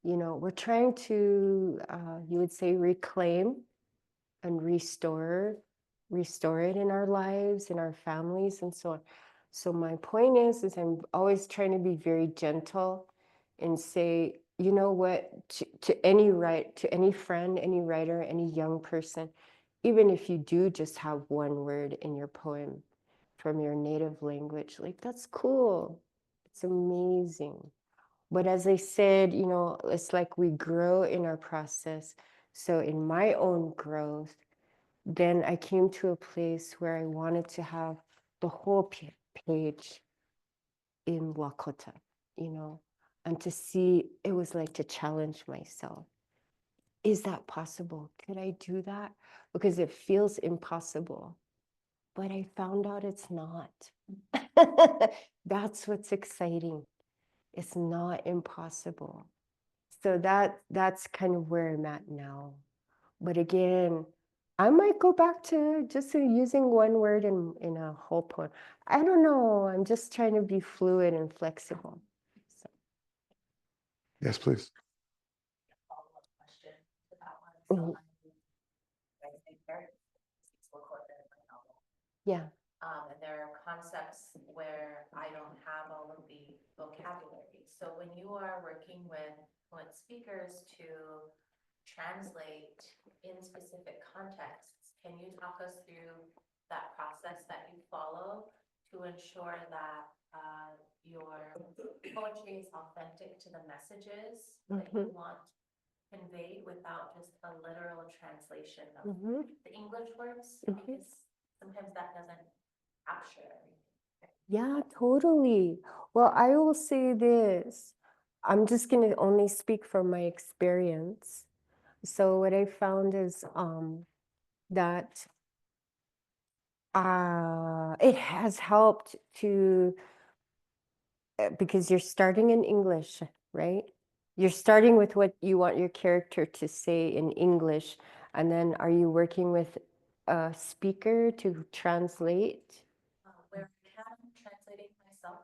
We're trying to, you would say, reclaim and restore it in our lives, in our families, and so on. So my point is I'm always trying to be very gentle and say, you know what, to any friend, any writer, any young person, even if you do just have one word in your poem from your native language, like that's cool. It's amazing. But as I said, it's like we grow in our process. So in my own growth, then I came to a place where I wanted to have the whole page in Lakota, and to see, it was like to challenge myself. Is that possible? Could I do that? Because it feels impossible. But I found out it's not. That's what's exciting. It's not impossible. So that's kind of where I'm at now. But again, I might go back to just using one word in a whole poem. I don't know. I'm just trying to be fluid and flexible. So, Yes, please. Follow-up question to that one. Mhm. I think very Lakota in my novel. yeah. And there are concepts where I don't have all of the vocabulary. So when you are working with fluent speakers to translate in specific contexts, can you talk us through that process that you follow to ensure that your poetry is authentic to the messages that you want conveyed without just a literal translation of the English words? Because sometimes that doesn't capture everything. Yeah, totally. Well, I will say this. I'm just going to only speak from my experience. So what I found is that it has helped to, because you're starting in English, right? You're starting with what you want your character to say in English, and then are you working with a speaker to translate? Where I can, translating myself,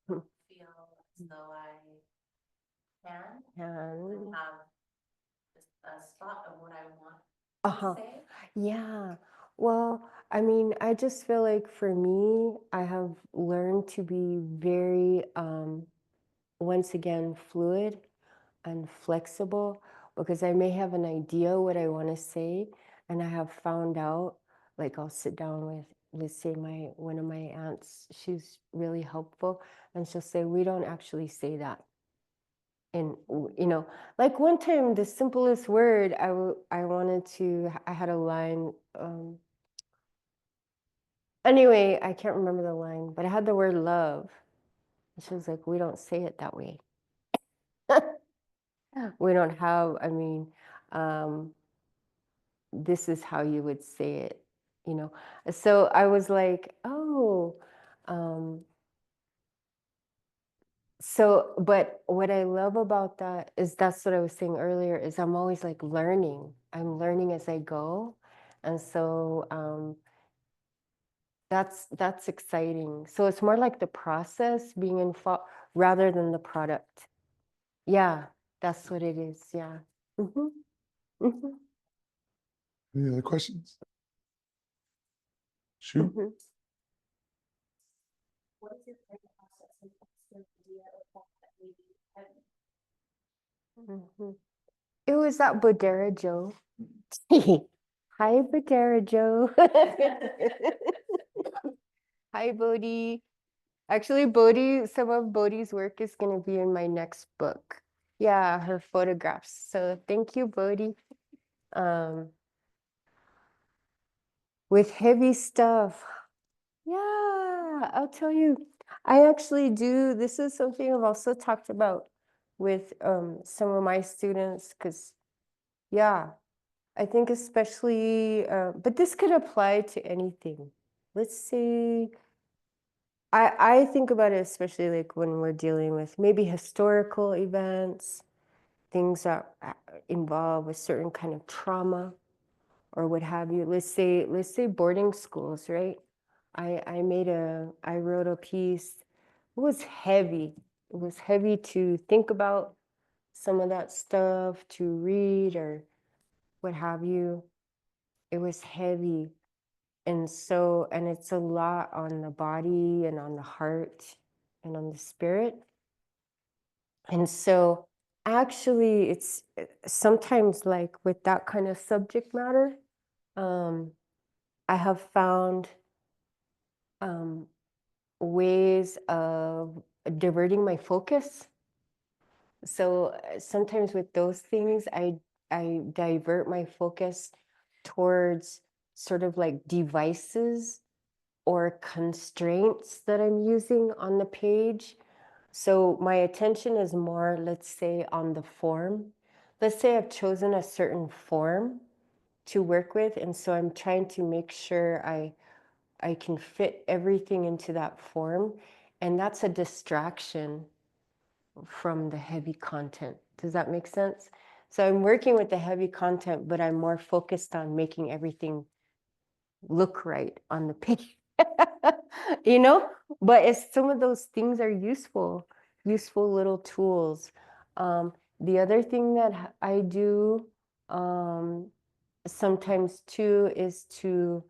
Hmm. feel as though I can And have just a spot of what I want Uh-huh. to say. Yeah. Well, I mean, I just feel like for me, I have learned to be very, once again, fluid and flexible because I may have an idea what I want to say, and I have found out, like I'll sit down with, let's say one of my aunts, she's really helpful, and she'll say, we don't actually say that. And like one time, the simplest word I wanted to, I had a line. Anyway, I can't remember the line, but I had the word love. And she was like, we don't say it that way. We don't have, I mean, this is how you would say it, you know. So I was like, oh, so, but what I love about that is that's what I was saying earlier is I'm always like learning. I'm learning as I go. And so that's exciting. So it's more like the process being involved rather than the product. Yeah, that's what it is. Yeah. Hmm. Hmm. Any other questions? Shoot. Hmm. What is your creative process and what's the idea of that maybe? Hmm. It was that Bodera Joe. Hi, Bodera Joe. Hi, Bodhi. Actually, Bodhi, some of Bodhi's work is going to be in my next book. Yeah, her photographs. So thank you, Bodhi. Um, with heavy stuff. Yeah, I'll tell you. I actually do. This is something I've also talked about with some of my students because, yeah, I think especially, but this could apply to anything. Let's say, I think about it especially like when we're dealing with maybe historical events, things that involve a certain kind of trauma or what have you. Let's say boarding schools, right? I wrote a piece. It was heavy. It was heavy to think about some of that stuff, to read or what have you. It was heavy. And so, and it's a lot on the body and on the heart and on the spirit. And so actually it's sometimes like with that kind of subject matter, I have found ways of diverting my focus. So sometimes with those things, I divert my focus towards sort of like devices or constraints that I'm using on the page. So my attention is more, let's say, on the form. Let's say I've chosen a certain form to work with, and so I'm trying to make sure I can fit everything into that form, and that's a distraction from the heavy content. Does that make sense? So I'm working with the heavy content, but I'm more focused on making everything look right on the page. you know but it's some of those things are useful little tools. The other thing that I do sometimes too is to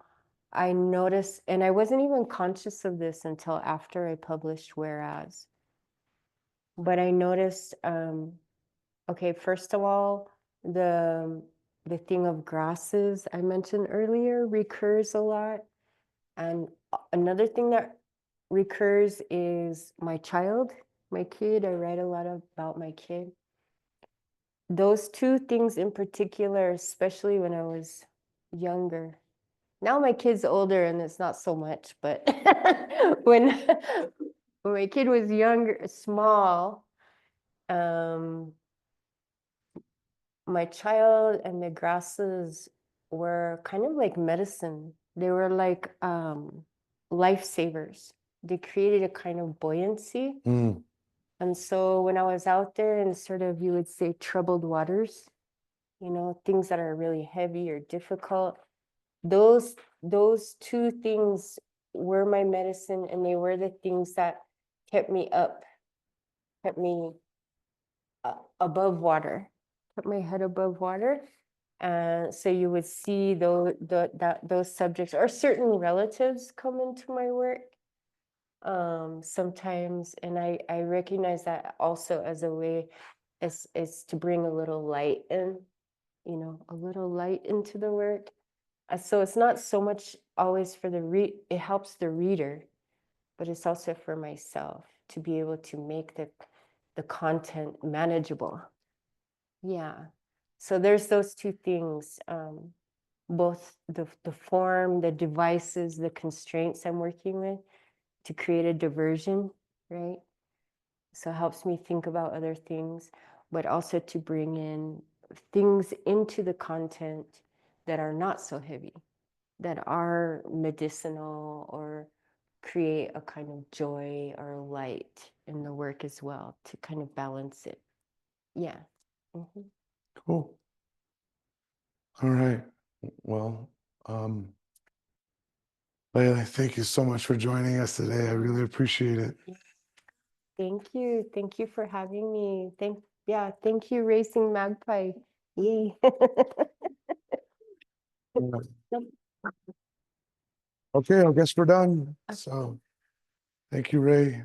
I notice, and I wasn't even conscious of this until after I published Whereas, but I noticed okay, first of all, the thing of grasses I mentioned earlier recurs a lot. And another thing that recurs is my child, my kid. I write a lot about my kid. Those two things in particular, especially when I was younger. Now my kid's older and it's not so much, but when when my kid was younger, small, my child and the grasses were kind of like medicine. They were like lifesavers. They created a kind of buoyancy. Mm. And so when I was out there in sort of, you would say, troubled waters, things that are really heavy or difficult, those two things were my medicine, and they were the things that kept me up, kept me above water. put my head above water. And so you would see those subjects or certain relatives come into my work sometimes, and I recognize that also as a way is to bring a little light in, a little light into the work. So it's not so much always for it helps the reader, but it's also for myself to be able to make the content manageable. Yeah. So there's those two things, both the form, the devices, the constraints I'm working with to create a diversion, right? So it helps me think about other things, but also to bring in things into the content that are not so heavy, that are medicinal or create a kind of joy or light in the work as well to kind of balance it. Yeah. Mhm. Cool. All right. Well, um, Layli, thank you so much for joining us today. I really appreciate it. Thank you. Thank you for having me. Thank you, Racing Magpie. Yay. Okay, I guess we're done. So thank you, Ray.